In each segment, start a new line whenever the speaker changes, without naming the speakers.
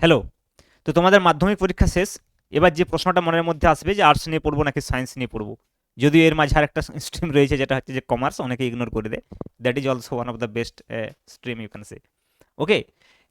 Hello. তো তোমাদের মাধ্যমিক পরীক্ষা শেষ। এবার যে প্রশ্নটা মনের মধ্যে আসবে যে আর্টস নিয়ে পড়বো নাকি সায়েন্স নিয়ে পড়বো। যদিও এর মাঝে আর একটা স্ট্রিম রয়েছে যেটা হচ্ছে যে কমার্স, অনেকে ইগনোর করে দেয়। That is also one of the best stream you can say. Okay.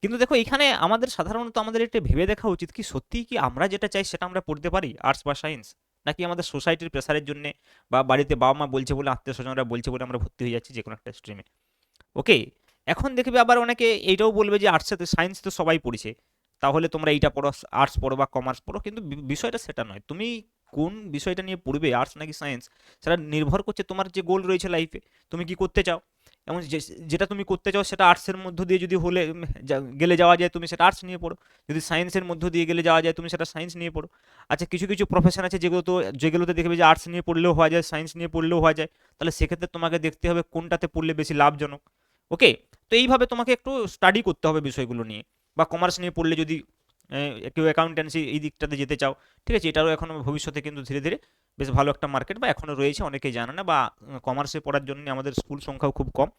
কিন্তু দেখো এখানে আমাদের সাধারণত আমাদের এটা ভেবে দেখা উচিত কি সত্যিই কি আমরা যেটা চাই সেটা আমরা পড়তে পারি আর্টস বা সায়েন্স, নাকি আমাদের সোসাইটির প্রেসারের জন্য বা বাড়িতে বাবা মা বলছে বলে, আত্মীয় স্বজনরা বলছে বলে আমরা ভর্তি হয়ে যাচ্ছি যে কোনো একটা স্ট্রিমে। ওকে। এখন দেখবে আবার অনেকে এইটাও বলবে যে আর্টস সাথে সায়েন্স তো সবাই পড়ছে, তাহলে তোমরা এইটা পড়ো, আর্টস পড়ো বা কমার্স পড়ো। কিন্তু বিষয়টা সেটা নয়, তুমি কোন বিষয়টা নিয়ে পড়বে আর্টস নাকি সায়েন্স সেটা নির্ভর করছে তোমার যে গোল রয়েছে লাইফে, তুমি কি করতে চাও। এমন যেটা তুমি করতে চাও সেটা আর্টসের মধ্য দিয়ে যদি হলে গেলে যাওয়া যায় তুমি সেটা আর্টস নিয়ে পড়ো, যদি সায়েন্সের মধ্য দিয়ে গেলে যাওয়া যায় তুমি সেটা সায়েন্স নিয়ে পড়ো। আচ্ছা, কিছু কিছু প্রফেশন আছে যেগুলোতে দেখবে যে আর্টস নিয়ে পড়লেও হওয়া যায়, সায়েন্স নিয়ে পড়লেও হওয়া যায়, তাহলে সেক্ষেত্রে তোমাকে দেখতে হবে কোনটাতে পড়লে বেশি লাভজনক। ওকে। তো এইভাবে তোমাকে একটু স্টাডি করতে হবে বিষয়গুলো নিয়ে। বা কমার্স নিয়ে পড়লে যদি কেউ অ্যাকাউন্টেন্সি এই দিকটাতে যেতে চাও, ঠিক আছে, এটারও এখনও ভবিষ্যতে কিন্তু ধীরে ধীরে বেশ ভালো একটা মার্কেট বা এখনও রয়েছে, অনেকেই জানে না, বা কমার্সে পড়ার জন্য আমাদের স্কুল সংখ্যাও খুব কম,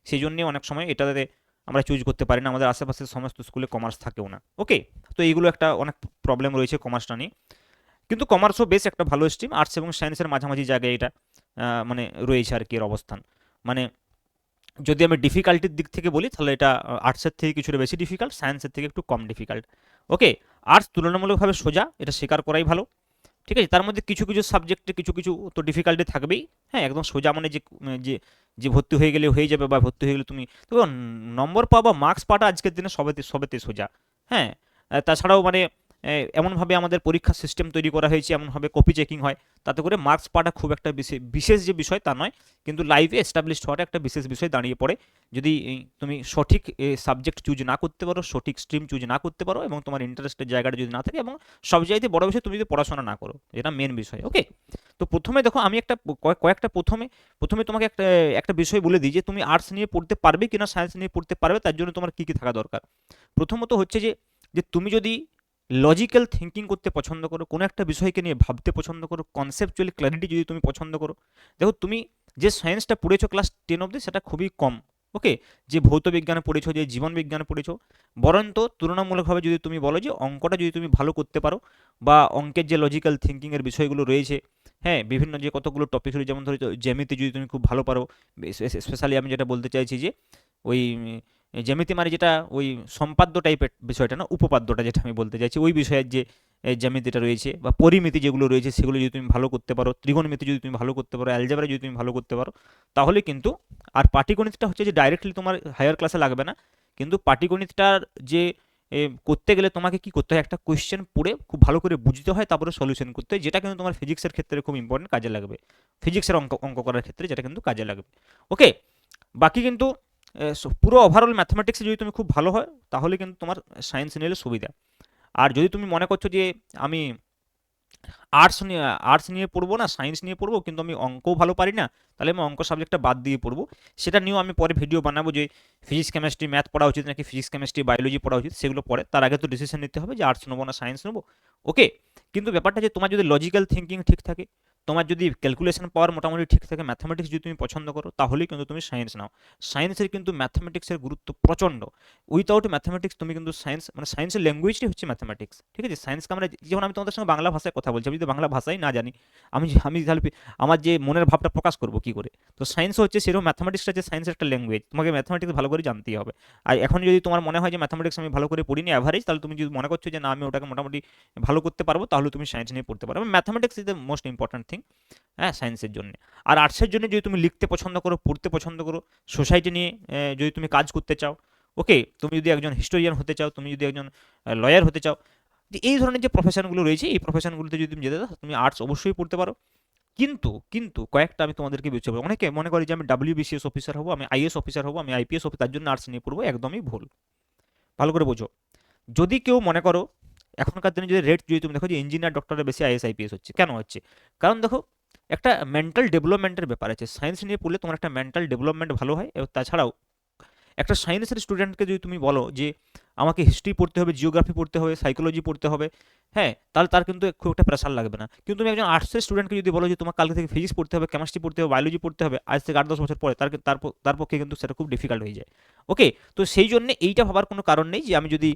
সেই জন্যে অনেক সময় এটাতে আমরা চুজ করতে পারি না, আমাদের আশেপাশের সমস্ত স্কুলে কমার্স থাকেও না। ওকে। তো এইগুলো একটা অনেক প্রবলেম রয়েছে কমার্সটা নিয়ে। কিন্তু কমার্সও বেশ একটা ভালো স্ট্রিম, আর্টস এবং সায়েন্সের মাঝামাঝি জায়গায় এটা মানে রয়েছে আর কি এর অবস্থান। মানে যদি আমি ডিফিকাল্টির দিক থেকে বলি তাহলে এটা আর্টসের থেকে কিছুটা বেশি ডিফিকাল্ট, সায়েন্সের থেকে একটু কম ডিফিকাল্ট। ওকে। আর্টস তুলনামূলকভাবে সোজা, এটা স্বীকার করাই ভালো। ঠিক আছে, তার মধ্যে কিছু কিছু সাবজেক্টে কিছু কিছু তো ডিফিকাল্টি থাকবেই। হ্যাঁ, একদম সোজা মানে যে যে ভর্তি হয়ে গেলে হয়ে যাবে বা ভর্তি হয়ে গেলে তুমি তো নম্বর পাওয়া বা মার্কস পাওয়াটা আজকের দিনে সবেতে সবেতে সোজা। হ্যাঁ। তাছাড়াও মানে এমনভাবে আমাদের পরীক্ষার সিস্টেম তৈরি করা হয়েছে, এমনভাবে কপি চেকিং হয়, তাতে করে মার্কস পাওয়াটা খুব একটা বিশেষ যে বিষয় তা নয়। কিন্তু লাইফে এস্টাবলিশড হওয়াটা একটা বিশেষ বিষয় দাঁড়িয়ে পড়ে যদি তুমি সঠিক সাবজেক্ট চুজ না করতে পারো, সঠিক স্ট্রিম চুজ না করতে পারো, এবং তোমার ইন্টারেস্টের জায়গাটা যদি না থাকে, এবং সবচাইতে বড় বিষয় তুমি যদি পড়াশোনা না করো, এটা মেন বিষয়। ওকে। তো প্রথমে দেখো আমি একটা কয়েকটা প্রথমে প্রথমে তোমাকে একটা একটা বিষয় বলে দিই যে তুমি আর্টস নিয়ে পড়তে পারবে কিনা সায়েন্স নিয়ে পড়তে পারবে, তার জন্য তোমার কী কী থাকা দরকার। প্রথমত হচ্ছে যে যে তুমি যদি লজিক্যাল থিঙ্কিং করতে পছন্দ করো, কোনো একটা বিষয়কে নিয়ে ভাবতে পছন্দ করো, কনসেপচুয়ালি ক্ল্যারিটি যদি তুমি পছন্দ করো, দেখো তুমি যে সায়েন্সটা পড়েছো ক্লাস 10 অবধি সেটা খুবই কম। ওকে। যে ভৌত বিজ্ঞানে পড়েছো, যে জীবন বিজ্ঞানে পড়েছো, বরঞ্চ তুলনামূলকভাবে যদি তুমি বলো যে অঙ্কটা যদি তুমি ভালো করতে পারো, বা অঙ্কের যে লজিক্যাল থিঙ্কিংয়ের বিষয়গুলো রয়েছে, হ্যাঁ, বিভিন্ন যে কতগুলো টপিক রয়েছে, যেমন ধরো জ্যামিতি যদি তুমি খুব ভালো পারো, স্পেশালি আমি যেটা বলতে চাইছি যে ওই জ্যামিতি মানে যেটা ওই সম্পাদ্য টাইপের বিষয়টা না, উপপাদ্যটা যেটা আমি বলতে চাইছি, ওই বিষয়ের যে জ্যামিতিটা রয়েছে বা পরিমিতি যেগুলো রয়েছে সেগুলো যদি তুমি ভালো করতে পারো, ত্রিগোণমিতি যদি তুমি ভালো করতে পারো, অ্যালজেব্রা যদি তুমি ভালো করতে পারো, তাহলে কিন্তু, আর পাটিগণিতটা হচ্ছে যে ডাইরেক্টলি তোমার হায়ার ক্লাসে লাগবে না, কিন্তু পাটিগণিতটার যে করতে গেলে তোমাকে কি করতে হয়, একটা কোয়েশ্চেন পড়ে খুব ভালো করে বুঝতে হয়, তারপরে সলিউশন করতে হয়, যেটা কিন্তু তোমার ফিজিক্সের ক্ষেত্রে খুব ইম্পর্টেন্ট, কাজে লাগবে। ফিজিক্সের অঙ্ক অঙ্ক করার ক্ষেত্রে যেটা কিন্তু কাজে লাগবে। ওকে। বাকি কিন্তু পুরো ওভারঅল ম্যাথমেটিক্সে যদি তুমি খুব ভালো হয় তাহলে কিন্তু তোমার সায়েন্স নিলে সুবিধা। আর যদি তুমি মনে করছো যে আমি আর্টস নিয়ে আর্টস নিয়ে পড়বো না, সায়েন্স নিয়ে পড়বো, কিন্তু আমি অঙ্কও ভালো পারি না, তাহলে আমি অঙ্ক সাবজেক্টটা বাদ দিয়ে পড়বো, সেটা নিয়েও আমি পরে ভিডিও বানাবো যে ফিজিক্স কেমিস্ট্রি ম্যাথ পড়া উচিত নাকি ফিজিক্স কেমিস্ট্রি বায়োলজি পড়া উচিত, সেগুলো পরে। তার আগে তো ডিসিশন নিতে হবে যে আর্টস নেবো না সায়েন্স নেবো। ওকে। কিন্তু ব্যাপারটা যে তোমার যদি লজিক্যাল থিঙ্কিং ঠিক থাকে, তোমার যদি ক্যালকুলেশন পাওয়ার মোটামুটি ঠিক থাকে, ম্যাথামেটিক্স যদি তুমি পছন্দ করো, তাহলেই কিন্তু তুমি সায়েন্স নাও। সায়েন্সের কিন্তু ম্যাথামেটিক্সের গুরুত্ব প্রচণ্ড। উইথাউট ম্যাথামেটিক্স তুমি কিন্তু সায়েন্স মানে সায়েন্সের ল্যাঙ্গুয়েজটাই হচ্ছে ম্যাথামেটিক্স। ঠিক আছে, সায়েন্সকে আমরা যেমন আমি তোমাদের সঙ্গে বাংলা ভাষায় কথা বলছি, আমি যদি বাংলা ভাষাই না জানি, আমি আমি তাহলে আমার যে মনের ভাবটা প্রকাশ করবো কী করে। তো সায়েন্স হচ্ছে সেরকম, ম্যাথামেটিক্সটা হচ্ছে সায়েন্সের একটা ল্যাঙ্গুয়েজ, তোমাকে ম্যাথামেটিক্স ভালো করে জানতেই হবে। আর এখন যদি তোমার মনে হয় যে ম্যাথামেটিক্স আমি ভালো করে পড়িনি, অ্যাভারেজ, তাহলে তুমি যদি মনে করছো যে না আমি ওটাকে মোটামুটি ভালো করতে পারবো, তাহলে তুমি সায়েন্স নিয়ে পড়তে পারো। Mathematics is the most important thing, হ্যাঁ, সায়েন্সের জন্য। আর আর্টসের জন্য যদি তুমি লিখতে পছন্দ করো, পড়তে পছন্দ করো, সোসাইটি নিয়ে যদি তুমি কাজ করতে চাও, ওকে, তুমি যদি একজন হিস্টোরিয়ান হতে চাও, তুমি যদি একজন লয়ার হতে চাও, যে এই ধরনের যে প্রফেশনগুলো রয়েছে, এই প্রফেশনগুলোতে যদি তুমি যেতে চাও, তুমি আর্টস অবশ্যই পড়তে পারো। কিন্তু কিন্তু কয়েকটা আমি তোমাদেরকে বুঝতে পারবো, অনেকে মনে করে যে আমি WBCS অফিসার হবো, আমি IAS অফিসার হবো, আমি IPS অফিসার, তার জন্য আর্টস নিয়ে পড়বো, একদমই ভুল। ভালো করে বোঝো। যদি কেউ মনে করো এখনকার দিনে যদি রেট যদি তুমি দেখো যে ইঞ্জিনিয়ার ডক্টরের বেশি IAS IPS হচ্ছে, কেন হচ্ছে? কারণ দেখো, একটা মেন্টাল ডেভেলপমেন্টের ব্যাপার আছে, সায়েন্স নিয়ে পড়লে তোমার একটা মেন্টাল ডেভেলপমেন্ট ভালো হয়, এবং তাছাড়াও একটা সায়েন্সের স্টুডেন্টকে যদি তুমি বলো যে আমাকে হিস্ট্রি পড়তে হবে, জিওগ্রাফি পড়তে হবে, সাইকোলজি পড়তে হবে, হ্যাঁ, তাহলে তার কিন্তু খুব একটা প্রেশার লাগবে না। কিন্তু তুমি একজন আর্টসের স্টুডেন্টকে যদি বলো যে তোমার কালকে থেকে ফিজিক্স পড়তে হবে, কেমিস্ট্রি পড়তে হবে, বায়োলজি পড়তে হবে আজ থেকে 8-10 বছর পরে, তার পক্ষে কিন্তু সেটা খুব ডিফিকাল্ট হয়ে যায়। ওকে, তো সেই জন্য এইটা ভাবার কোনো কারণ নেই যে আমি যদি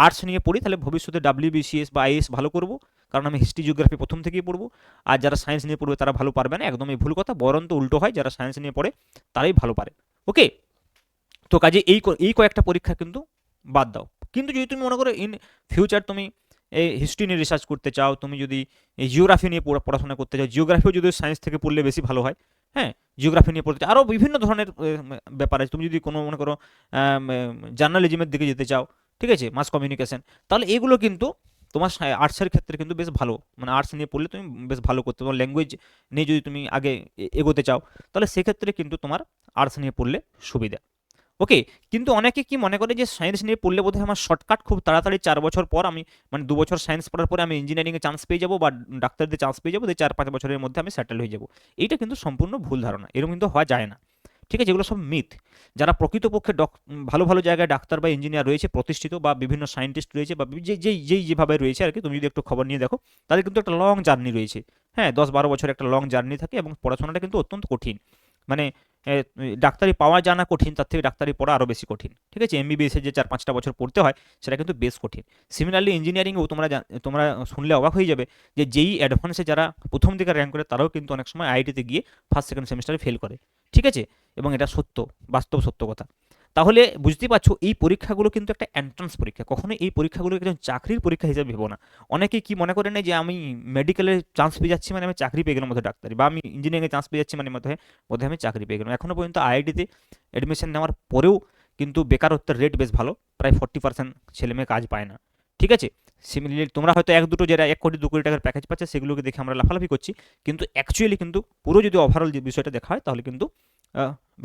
আর্টস নিয়ে পড়ি তাহলে ভবিষ্যতে WBCS বা আইএস ভালো করবো, কারণ আমি হিস্ট্রি জিওগ্রাফি প্রথম থেকেই পড়বো। আর যারা সায়েন্স নিয়ে পড়বে তারা ভালো পারবে না, একদমই ভুল কথা, বরং তো উল্টো হয়, যারা সায়েন্স নিয়ে পড়ে তারাই ভালো পারে। ওকে, তো কাজে এই কয়েকটা পরীক্ষা কিন্তু বাদ দাও। কিন্তু যদি তুমি মনে করো ইন ফিউচার তুমি এই হিস্ট্রি নিয়ে রিসার্চ করতে চাও, তুমি যদি এই জিওগ্রাফি নিয়ে পড়াশোনা করতে চাও, জিওগ্রাফিও যদি সায়েন্স থেকে পড়লে বেশি ভালো হয়, হ্যাঁ, জিওগ্রাফি নিয়ে পড়তে চাও, আরও বিভিন্ন ধরনের ব্যাপার আছে। তুমি যদি কোনো মনে করো জার্নালিজমের দিকে যেতে চাও, ঠিক আছে, মাস কমিউনিকেশন, তাহলে এগুলো কিন্তু তোমার আর্টসের ক্ষেত্রে কিন্তু বেশ ভালো, মানে আর্টস নিয়ে পড়লে তুমি বেশ ভালো করতে, তোমার ল্যাঙ্গুয়েজ নিয়ে যদি তুমি আগে এগোতে চাও, তাহলে সেক্ষেত্রে কিন্তু তোমার আর্টস নিয়ে পড়লে সুবিধা। ওকে, কিন্তু অনেকে কি মনে করে যে সায়েন্স নিয়ে পড়লে বোধহয় আমার শর্টকাট খুব তাড়াতাড়ি 4 বছর পর আমি, মানে 2 বছর সায়েন্স পড়ার পরে আমি ইঞ্জিনিয়ারিংয়ে চান্স পেয়ে যাবো বা ডাক্তারদের চান্স পেয়ে যাবো, যে 4-5 বছরের মধ্যে আমি সেটেল হয়ে যাবো। এইটা কিন্তু সম্পূর্ণ ভুল ধারণা, এরকম কিন্তু হওয়া যায় না। ঠিক আছে, এগুলো সব মিথ। যারা প্রকৃতপক্ষে ভালো ভালো জায়গায় ডাক্তার বা ইঞ্জিনিয়ার রয়েছে প্রতিষ্ঠিত, বা বিভিন্ন সায়েন্টিস্ট রয়েছে, বা যেই যেভাবে রয়েছে আর কি, তুমি যদি একটু খবর নিয়ে দেখো, তাদের কিন্তু একটা লং জার্নি রয়েছে। হ্যাঁ, 10-12 বছর একটা লং জার্নি থাকে, এবং পড়াশোনাটা কিন্তু অত্যন্ত কঠিন। মানে ডাক্তারি পাওয়া জানা কঠিন, তার থেকে ডাক্তারি পড়া আরও বেশি কঠিন। ঠিক আছে, MBBS যে 4-5টা বছর পড়তে হয় সেটা কিন্তু বেশ কঠিন। সিমিলারলি ইঞ্জিনিয়ারিংও তোমরা শুনলে অবাক হয়ে যাবে যে যেই অ্যাডভান্সে যারা প্রথম দিকে র্যাঙ্ক করে তারাও কিন্তু অনেক সময় আইআইটিতে গিয়ে ফার্স্ট সেকেন্ড সেমিস্টারে ফেল করে। ঠিক আছে, এবং এটা সত্য, বাস্তব সত্য কথা। তাহলে বুঝতেই পারছো এই পরীক্ষাগুলো কিন্তু একটা এন্ট্রান্স পরীক্ষা, কখনোই এই পরীক্ষাগুলো একজন চাকরির পরীক্ষা হিসেবে ভেবো না। অনেকে কি মনে করে নেয় যে আমি মেডিকেলে চান্স পেয়ে যাচ্ছি মানে আমি চাকরি পেয়ে গেলাম মতো ডাক্তারি, বা আমি ইঞ্জিনিয়ারিংয়ে চান্স পেয়ে যাচ্ছি মানে বোধহয় আমি চাকরি পেয়ে গেলাম। এখনও পর্যন্ত আইআইটিতে অ্যাডমিশন নেওয়ার পরেও কিন্তু বেকারত্বের রেট বেশ ভালো, প্রায় 40% ছেলেমেয়ে কাজ পায় না। ঠিক আছে, সিমিলারলি তোমরা হয়তো 1-2 যারা 1 কোটি 2 কোটি টাকার প্যাকেজ পাচ্ছে সেগুলোকে দেখে আমরা লাফালাফি করছি, কিন্তু অ্যাকচুয়ালি কিন্তু পুরো যদি ওভারঅল যে বিষয়টা দেখা হয় তাহলে কিন্তু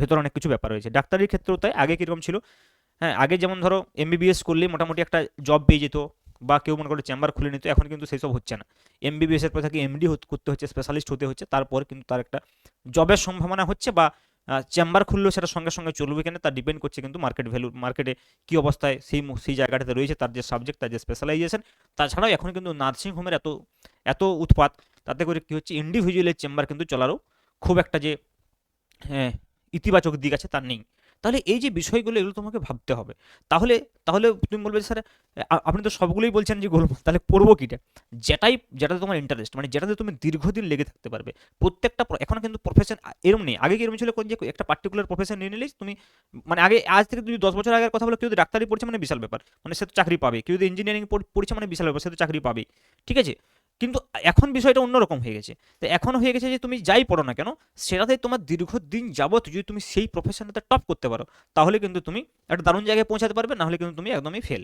ভেতরে অনেক কিছু ব্যাপার রয়েছে। ডাক্তারির ক্ষেত্রেও তাই, আগে কীরকম ছিল, হ্যাঁ, আগে যেমন ধরো MBBS করলেই মোটামুটি একটা জব পেয়ে যেত, বা কেউ মনে করে চেম্বার খুলে নিত, এখন কিন্তু সেই সব হচ্ছে না। MBBS-এর পর থেকে MD করতে হচ্ছে, স্পেশালিস্ট হতে হচ্ছে, তারপর কিন্তু তার একটা জবের সম্ভাবনা হচ্ছে, বা চেম্বার খুললেও সেটা সঙ্গে সঙ্গে চলবে কিনা তার ডিপেন্ড করছে কিন্তু মার্কেটে কী অবস্থায় সেই জায়গাটাতে রয়েছে, তার যে সাবজেক্ট, তার যে স্পেশালাইজেশন। তাছাড়াও এখন কিন্তু নার্সিংহোমের এত এত উৎপাত, তাতে করে কী হচ্ছে, ইন্ডিভিজুয়ালের চেম্বার কিন্তু চলারও খুব একটা যে হ্যাঁ, ইতিবাচক দিক আছে তা নেই। তাহলে এই যে বিষয়গুলো এগুলো তোমাকে ভাবতে হবে। তাহলে তাহলে তুমি বলবে যে, স্যার আপনি তো সবগুলোই বলছেন যে গোলমাল, তাহলে পড়বো কিটা? যেটাতে তোমার ইন্টারেস্ট, মানে যেটাতে তুমি দীর্ঘদিন লেগে থাকতে পারবে। প্রত্যেকটা এখন কিন্তু প্রফেশন এরম নেই, আগে কি এরম ছিল যে একটা পার্টিকুলার প্রফেশন নিয়ে নিলেই তুমি, মানে আগে আজ থেকে যদি 10 বছর আগের কথা বলো, কেউ যদি ডাক্তারি পড়ছে মানে বিশাল ব্যাপার, মানে সে তো চাকরি পাবে, কেউ যদি ইঞ্জিনিয়ারিং পড়ছে মানে বিশাল ব্যাপার, সে তো চাকরি পাবে। ঠিক আছে, কিন্তু এখন বিষয়টা অন্যরকম হয়ে গেছে। তো এখন হয়ে গেছে যে তুমি যাই পড়ো না কেন, সেটাতে তোমার দীর্ঘদিন যাবত যদি তুমি সেই প্রফেশনটাতে টপ করতে পারো, তাহলে কিন্তু তুমি একটা দারুণ জায়গায় পৌঁছাতে পারবে, না হলে কিন্তু তুমি একদমই ফেল।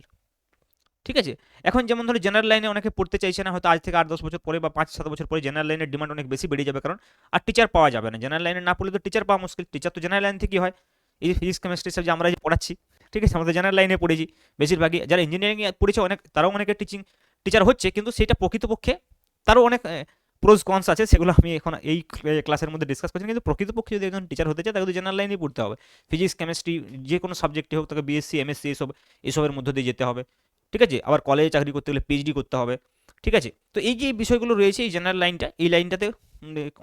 ঠিক আছে, এখন যেমন ধরো জেনারেল লাইনে অনেকে পড়তে চাইছে না, হয়তো আজ থেকে 8-10 বছর পরে বা 5-7 বছর পরে জেনারেল লাইনের ডিমান্ড অনেক বেশি বেড়ে যাবে, কারণ আর টিচার পাওয়া যাবে না। জেনারেল লাইনে না পড়লে তো টিচার পাওয়া মুশকিল, টিচার তো জেনারেল লাইন থেকেই হয়। এই যে ফিজিক্স কেমিস্ট্রি সব যে আমরা যে পড়াচ্ছি, ঠিক আছে, আমাদের জেনারেল লাইনে পড়েছি বেশিরভাগই, যারা ইঞ্জিনিয়ারিং পড়েছে তারাও অনেকে টিচার হচ্ছে, কিন্তু সেটা প্রকৃতপক্ষে তারও অনেক প্রোজ কনস আছে, সেগুলো আমি এখন এই ক্লাসের মধ্যে ডিসকাস করছি। কিন্তু প্রকৃতপক্ষে যদি একজন টিচার হতে চায় তাকে তো জেনারেল লাইনেই পড়তে হবে, ফিজিক্স কেমিস্ট্রি যে কোনো সাবজেক্টে হোক, তাকে BSc MSc এসবের মধ্য দিয়ে যেতে হবে। ঠিক আছে, আবার কলেজে চাকরি করতে গেলে PhD করতে হবে। ঠিক আছে, তো এই যে বিষয়গুলো রয়েছে, এই জেনারেল লাইনটা, এই লাইনটাতে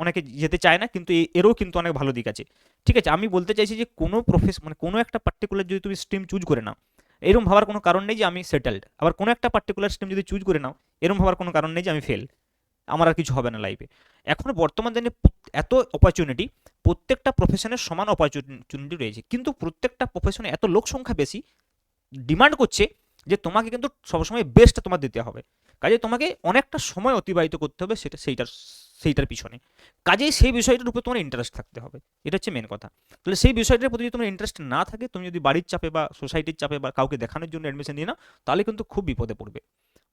অনেকে যেতে চায় না, কিন্তু এরও কিন্তু অনেক ভালো দিক আছে। ঠিক আছে, আমি বলতে চাইছি যে কোনো মানে কোনো একটা পার্টিকুলার যদি তুমি স্ট্রিম চুজ করে নাও, এরকম ভাবার কোনো কারণ নেই যে আমি সেটেলড। আবার কোনো একটা পার্টিকুলার স্ট্রিম যদি চুজ করে নাও, এরকম ভাবার কোনো কারণ নেই যে আমি ফেল, আমার আর কিছু হবে না লাইফে। এখন বর্তমান দিনে এত অপরচুনিটি, প্রত্যেকটা প্রফেশনের সমান অপরচুনিটি রয়েছে, কিন্তু প্রত্যেকটা প্রফেশনে এত লোক সংখ্যা বেশি, ডিমান্ড করছে যে তোমাকে কিন্তু সবসময় বেস্ট তোমার দিতে হবে। কাজে তোমাকে অনেকটা সময় অতিবাহিত করতে হবে সেইটার পিছনে। কাজেই সেই বিষয়টার উপর তোমার ইন্টারেস্ট থাকতে হবে, এটা হচ্ছে মেন কথা। তাহলে সেই বিষয়টার প্রতি যদি তোমার ইন্টারেস্ট না থাকে, তুমি যদি বাড়ির চাপে বা সোসাইটির চাপে বা কাউকে দেখানোর জন্য অ্যাডমিশন নিয়ে নাও, তাহলে কিন্তু খুব বিপদে পড়বে।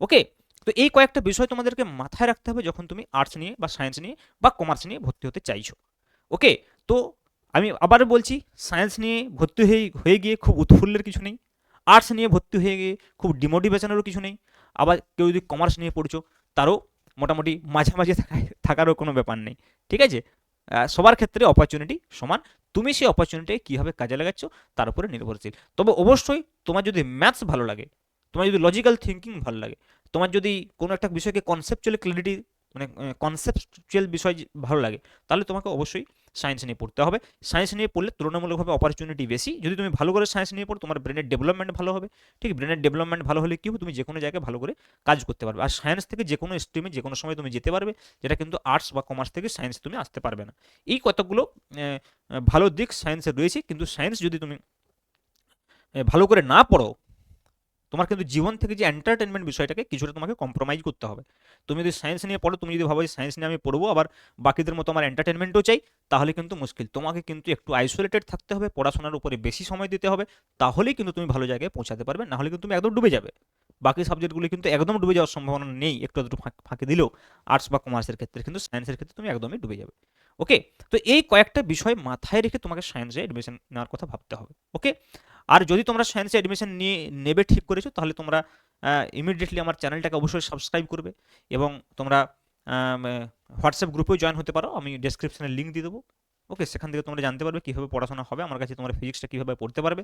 ওকে, তো এই কয়েকটা বিষয় তোমাদেরকে মাথায় রাখতে হবে যখন তুমি আর্টস নিয়ে বা সায়েন্স নিয়ে বা কমার্স নিয়ে ভর্তি হতে চাইছো। ওকে, তো আমি আবার বলছি, সায়েন্স নিয়ে ভর্তি হয়ে গিয়ে খুব উৎফুল্লের কিছু নেই, আর্টস নিয়ে ভর্তি হয়ে গিয়ে খুব ডিমোটিভেশনেরও কিছু নেই, আবার কেউ যদি কমার্স নিয়ে পড়ছো তারও মোটামুটি মাঝামাঝি থাকারও কোনো ব্যাপার নেই। ঠিক আছে, সবার ক্ষেত্রে অপরচুনিটি সমান। তুমি সেই অপরচুনিটি কীভাবে কাজে লাগাচ্ছ তার উপরে নির্ভরশীল। তবে অবশ্যই তোমার যদি ম্যাথস ভালো লাগে, তোমার যদি লজিক্যাল থিঙ্কিং ভালো লাগে, তোমার যদি কোনো একটা বিষয়কে কনসেপচুয়ালি ক্লিয়ারিটি মানে কনসেপচুয়াল বিষয় ভালো লাগে, তাহলে তোমাকে অবশ্যই সায়েন্স নিয়ে পড়তে হবে। সায়েন্স নিয়ে পড়লে তুলনামূলকভাবে অপরচুনিটি বেশি। যদি তুমি ভালো করে সায়েন্স নিয়ে পড়ো, তোমার ব্রেনের ডেভেলপমেন্ট ভালো হবে। ঠিক, ব্রেনের ডেভেলপমেন্ট ভালো হলে কি হবে, তুমি যে কোনো জায়গায় ভালো করে কাজ করতে পারবে। আর সায়েন্স থেকে যে কোনো স্ট্রিমে যে কোনো সময় তুমি যেতে পারবে, যেটা কিন্তু আর্টস বা কমার্স থেকে সায়েন্স তুমি আসতে পারবে না। এই কতগুলো ভালো দিক সায়েন্সের রয়েছে, কিন্তু সায়েন্স যদি তুমি ভালো করে না পড়ো, তোমার কিন্তু জীবন থেকে যে এন্টারটেনমেন্ট বিষয়টাকে কিছুটা তোমাকে কম্প্রোমাইজ করতে হবে। তুমি যদি সায়েন্স নিয়ে পড়ো, তুমি যদি ভাবো যে সায়েন্স নিয়ে আমি পড়বো আবার বাকিদের মতো আমার এন্টারটেনমেন্টও চাই, তাহলে কিন্তু মুশকিল। তোমাকে কিন্তু একটু আইসোলেটেড থাকতে হবে, পড়াশোনার উপরে বেশি সময় দিতে হবে, তাহলেই কিন্তু তুমি ভালো জায়গায় পৌঁছাতে পারবে। না হলে কিন্তু তুমি একদম ডুবে যাবে। বাকি সাবজেক্টগুলি কিন্তু একদম ডুবে যাওয়ার সম্ভাবনা নেই, একটু আধটু ফাঁকি দিলেও। আর্টস বা কমার্সের ক্ষেত্রে, কিন্তু সায়েন্সের ক্ষেত্রে তুমি একদমই ডুবে যাবে। ওকে, তো এই কয়েকটা বিষয় মাথায় রেখে তোমাকে সায়েন্সে এডমিশন নেওয়ার কথা ভাবতে হবে। ওকে, আর যদি তোমরা সায়েন্সে অ্যাডমিশন নিয়ে নেবে ঠিক করেছো, তাহলে তোমরা ইমিডিয়েটলি আমার চ্যানেলটাকে অবশ্যই সাবস্ক্রাইব করবে, এবং তোমরা হোয়াটসঅ্যাপ গ্রুপেও জয়েন হতে পারো, আমি ডেসক্রিপশনে লিঙ্ক দিয়ে দেবো। ওকে, সেখান থেকে তোমরা জানতে পারবে কীভাবে পড়াশোনা হবে আমার কাছে, তোমরা ফিজিক্সটা কীভাবে পড়তে পারবে।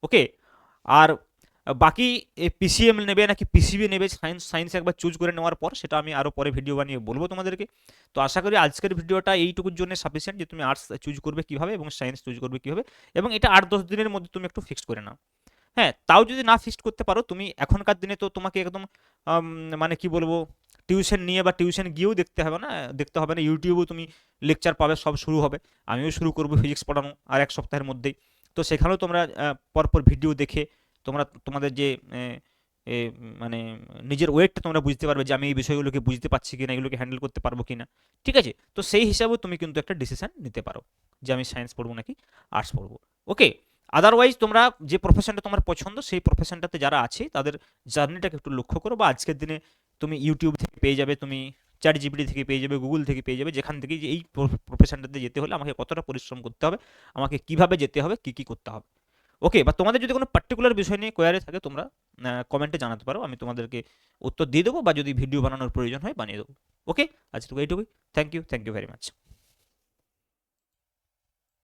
ওকে, আর বাকি পিসিএম নেবে নাকি পিসিবি নেবে, সায়েন্স একবার চুজ করে নেওয়ার পর সেটা আমি আরও পরে ভিডিও বানিয়ে বলবো তোমাদেরকে। তো আশা করি আজকের ভিডিওটা এইটুকুর জন্য সাফিসিয়েন্ট, যে তুমি আর্টস চুজ করবে কীভাবে এবং সায়েন্স চুজ করবে কীভাবে, এবং এটা 8-10 দিনের মধ্যে তুমি একটু ফিক্সড করে নাও। হ্যাঁ, তাও যদি না ফিক্সড করতে পারো, তুমি এখনকার দিনে তো তোমাকে একদম মানে কি বলবো, টিউশন নিয়ে বা টিউশন গিয়েও দেখতে হবে না, ইউটিউবেও তুমি লেকচার পাবে, সব শুরু হবে। আমিও শুরু করবো ফিজিক্স পড়ানো আর 1 সপ্তাহের মধ্যেই। তো সেখানেও তোমরা পরপর ভিডিও দেখে তোমরা তোমাদের যে মানে নিজের ওয়েটটা তোমরা বুঝতে পারবে, যে আমি এই বিষয়গুলোকে বুঝতে পারছি কিনা, এগুলোকে হ্যান্ডেল করতে পারবো কিনা। ঠিক আছে, তো সেই হিসাবেও তুমি কিন্তু একটা ডিসিশন নিতে পারো যে আমি সায়েন্স পড়বো নাকি আর্টস পড়বো। ওকে, আদারওয়াইজ তোমরা যে প্রফেশনটা তোমার পছন্দ, সেই প্রফেশনটাতে যারা আছে তাদের জার্নিটাকে একটু লক্ষ্য করো, বা আজকের দিনে তুমি ইউটিউব থেকে পেয়ে যাবে, তুমি চ্যাট জিপিটি থেকে পেয়ে যাবে, গুগল থেকে পেয়ে যাবে, যেখান থেকে যে এই প্রফেশনটাতে যেতে হলে আমাকে কতটা পরিশ্রম করতে হবে, আমাকে কিভাবে যেতে হবে, কি কি করতে হবে। ওকে, বা তোমাদের যদি কোনো পার্টিকুলার বিষয় নিয়ে কোয়ারি থাকে, তোমরা কমেন্টে জানাতে পারো, আমি তোমাদেরকে উত্তর দিয়ে দেবো, বা যদি ভিডিও বানানোর প্রয়োজন হয় বানিয়ে দেবো। ওকে, আজকে এইটুকুই। Thank you very much.